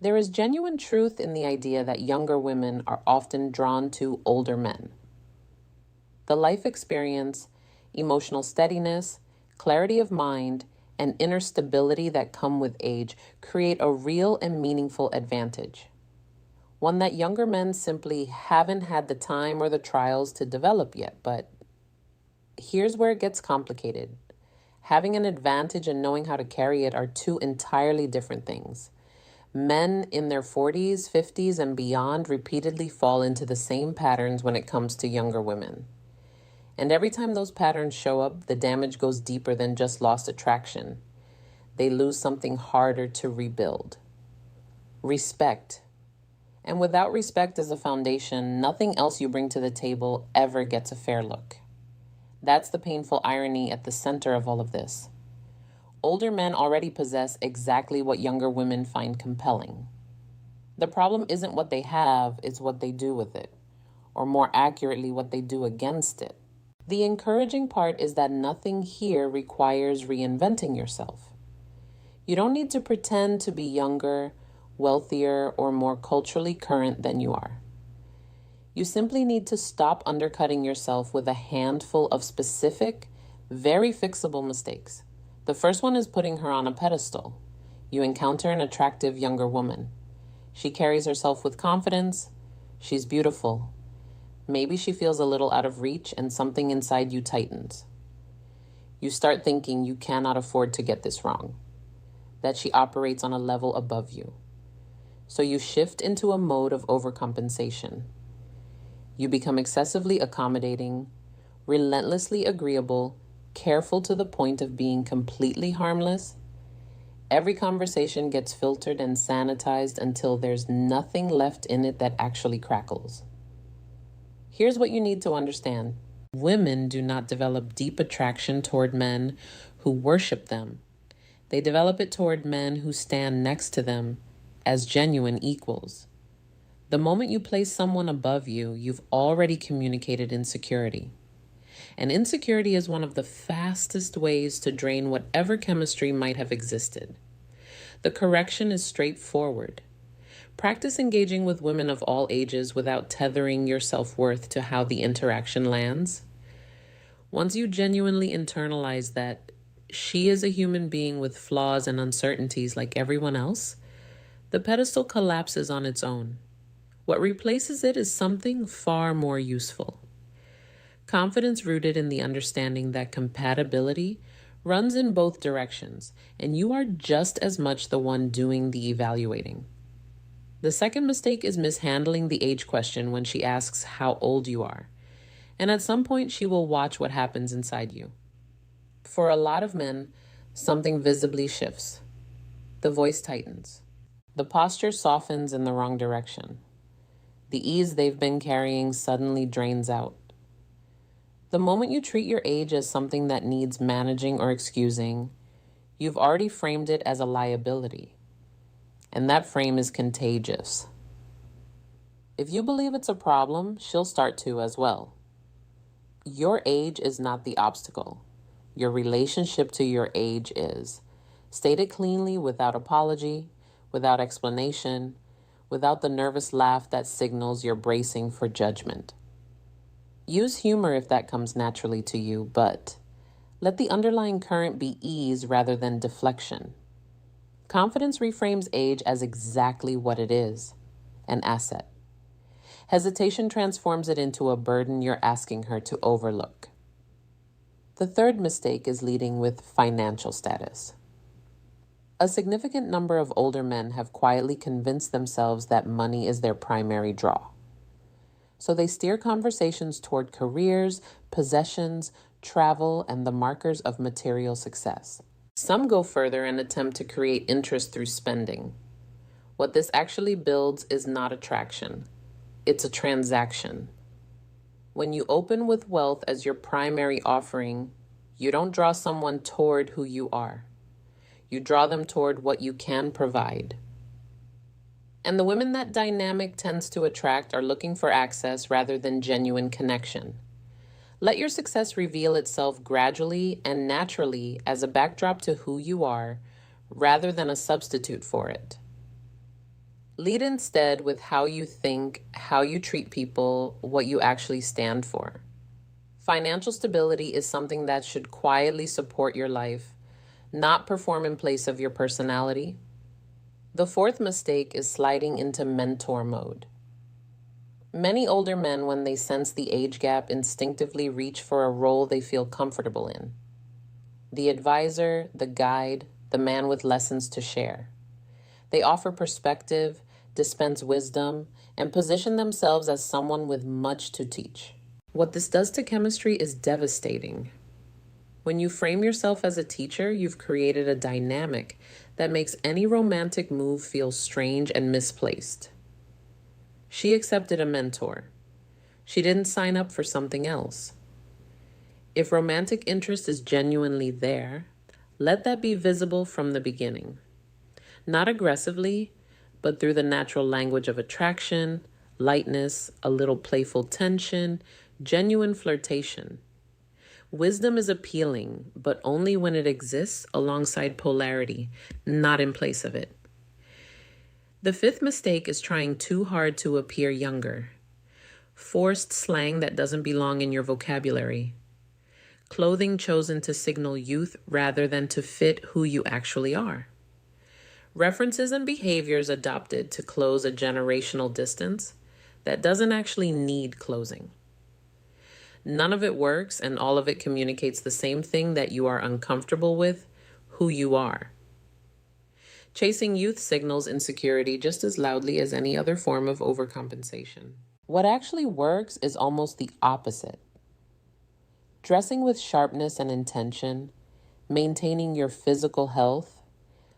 There is genuine truth in the idea that younger women are often drawn to older men. The life experience, emotional steadiness, clarity of mind, and inner stability that come with age create a real and meaningful advantage. One that younger men simply haven't had the time or the trials to develop yet. But here's where it gets complicated. Having an advantage and knowing how to carry it are two entirely different things. Men in their 40s, 50s, and beyond repeatedly fall into the same patterns when it comes to younger women. And every time those patterns show up, the damage goes deeper than just lost attraction. They lose something harder to rebuild. Respect. And without respect as a foundation, nothing else you bring to the table ever gets a fair look. That's the painful irony at the center of all of this. Older men already possess exactly what younger women find compelling. The problem isn't what they have, it's what they do with it. Or more accurately, what they do against it. The encouraging part is that nothing here requires reinventing yourself. You don't need to pretend to be younger, wealthier, or more culturally current than you are. You simply need to stop undercutting yourself with a handful of specific, very fixable mistakes. The first one is putting her on a pedestal. You encounter an attractive younger woman. She carries herself with confidence. She's beautiful. Maybe she feels a little out of reach and something inside you tightens. You start thinking you cannot afford to get this wrong, that she operates on a level above you. So you shift into a mode of overcompensation. You become excessively accommodating, relentlessly agreeable, careful to the point of being completely harmless. Every conversation gets filtered and sanitized until there's nothing left in it that actually crackles. Here's what you need to understand. Women do not develop deep attraction toward men who worship them. They develop it toward men who stand next to them as genuine equals. The moment you place someone above you, you've already communicated insecurity. And insecurity is one of the fastest ways to drain whatever chemistry might have existed. The correction is straightforward. Practice engaging with women of all ages without tethering your self-worth to how the interaction lands. Once you genuinely internalize that she is a human being with flaws and uncertainties like everyone else, the pedestal collapses on its own. What replaces it is something far more useful. Confidence rooted in the understanding that compatibility runs in both directions, and you are just as much the one doing the evaluating. The second mistake is mishandling the age question when she asks how old you are. And at some point, she will watch what happens inside you. For a lot of men, something visibly shifts. The voice tightens. The posture softens in the wrong direction. The ease they've been carrying suddenly drains out. The moment you treat your age as something that needs managing or excusing, you've already framed it as a liability. And that frame is contagious. If you believe it's a problem, she'll start to as well. Your age is not the obstacle. Your relationship to your age is. State it cleanly, without apology, without explanation, without the nervous laugh that signals you're bracing for judgment. Use humor if that comes naturally to you, but let the underlying current be ease rather than deflection. Confidence reframes age as exactly what it is, an asset. Hesitation transforms it into a burden you're asking her to overlook. The third mistake is leading with financial status. A significant number of older men have quietly convinced themselves that money is their primary draw. So they steer conversations toward careers, possessions, travel, and the markers of material success. Some go further and attempt to create interest through spending. What this actually builds is not attraction. It's a transaction. When you open with wealth as your primary offering, you don't draw someone toward who you are. You draw them toward what you can provide. And the women that dynamic tends to attract are looking for access rather than genuine connection. Let your success reveal itself gradually and naturally as a backdrop to who you are, rather than a substitute for it. Lead instead with how you think, how you treat people, what you actually stand for. Financial stability is something that should quietly support your life, not perform in place of your personality. The fourth mistake is sliding into mentor mode. Many older men, when they sense the age gap, instinctively reach for a role they feel comfortable in. The advisor, the guide, the man with lessons to share. They offer perspective, dispense wisdom, and position themselves as someone with much to teach. What this does to chemistry is devastating. When you frame yourself as a teacher, you've created a dynamic that makes any romantic move feel strange and misplaced. She accepted a mentor. She didn't sign up for something else. If romantic interest is genuinely there, let that be visible from the beginning. Not aggressively, but through the natural language of attraction, lightness, a little playful tension, genuine flirtation. Wisdom is appealing, but only when it exists alongside polarity, not in place of it. The fifth mistake is trying too hard to appear younger. Forced slang that doesn't belong in your vocabulary. Clothing chosen to signal youth rather than to fit who you actually are. References and behaviors adopted to close a generational distance that doesn't actually need closing. None of it works, and all of it communicates the same thing that you are uncomfortable with, who you are. Chasing youth signals insecurity just as loudly as any other form of overcompensation. What actually works is almost the opposite. Dressing with sharpness and intention, maintaining your physical health,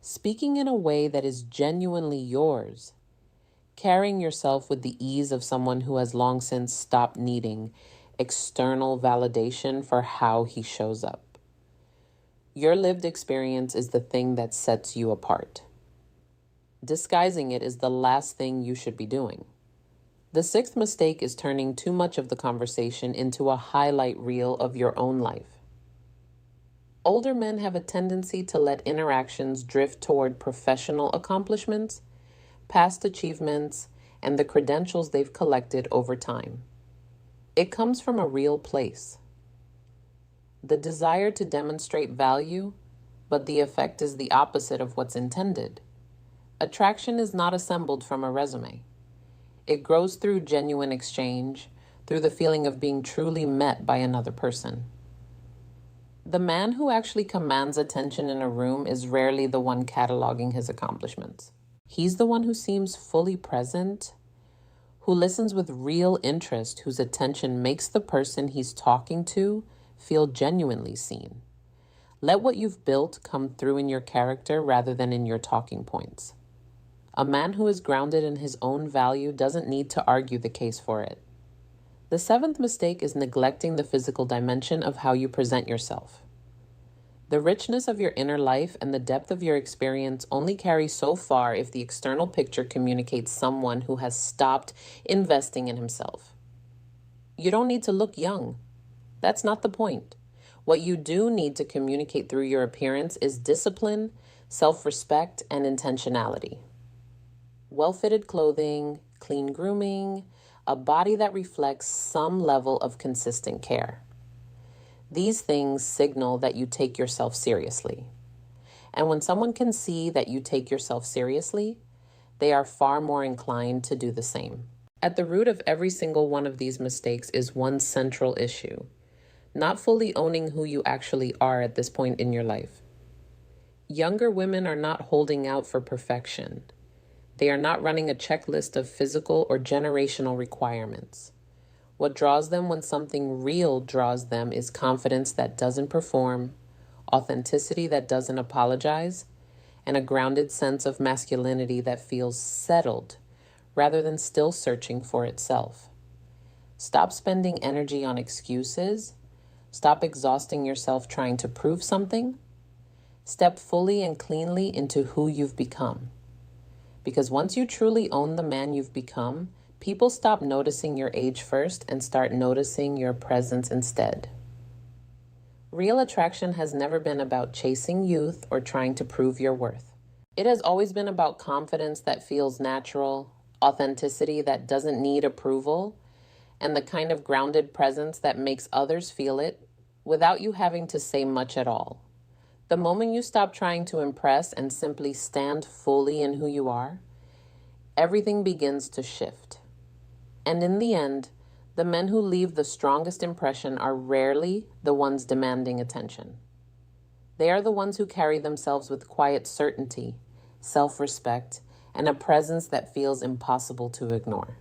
speaking in a way that is genuinely yours, carrying yourself with the ease of someone who has long since stopped needing external validation for how he shows up. Your lived experience is the thing that sets you apart. Disguising it is the last thing you should be doing. The sixth mistake is turning too much of the conversation into a highlight reel of your own life. Older men have a tendency to let interactions drift toward professional accomplishments, past achievements, and the credentials they've collected over time. It comes from a real place. The desire to demonstrate value, but the effect is the opposite of what's intended. Attraction is not assembled from a resume. It grows through genuine exchange, through the feeling of being truly met by another person. The man who actually commands attention in a room is rarely the one cataloging his accomplishments. He's the one who seems fully present, who listens with real interest, whose attention makes the person he's talking to feel genuinely seen. Let what you've built come through in your character rather than in your talking points. A man who is grounded in his own value doesn't need to argue the case for it. The seventh mistake is neglecting the physical dimension of how you present yourself. The richness of your inner life and the depth of your experience only carry so far if the external picture communicates someone who has stopped investing in himself. You don't need to look young. That's not the point. What you do need to communicate through your appearance is discipline, self-respect, and intentionality. Well-fitted clothing, clean grooming, a body that reflects some level of consistent care. These things signal that you take yourself seriously. And when someone can see that you take yourself seriously, they are far more inclined to do the same. At the root of every single one of these mistakes is one central issue: not fully owning who you actually are at this point in your life. Younger women are not holding out for perfection. They are not running a checklist of physical or generational requirements. What draws them when something real draws them is confidence that doesn't perform, authenticity that doesn't apologize, and a grounded sense of masculinity that feels settled rather than still searching for itself. Stop spending energy on excuses. Stop exhausting yourself trying to prove something. Step fully and cleanly into who you've become. Because once you truly own the man you've become, people stop noticing your age first and start noticing your presence instead. Real attraction has never been about chasing youth or trying to prove your worth. It has always been about confidence that feels natural, authenticity that doesn't need approval, and the kind of grounded presence that makes others feel it without you having to say much at all. The moment you stop trying to impress and simply stand fully in who you are, everything begins to shift. And in the end, the men who leave the strongest impression are rarely the ones demanding attention. They are the ones who carry themselves with quiet certainty, self-respect, and a presence that feels impossible to ignore.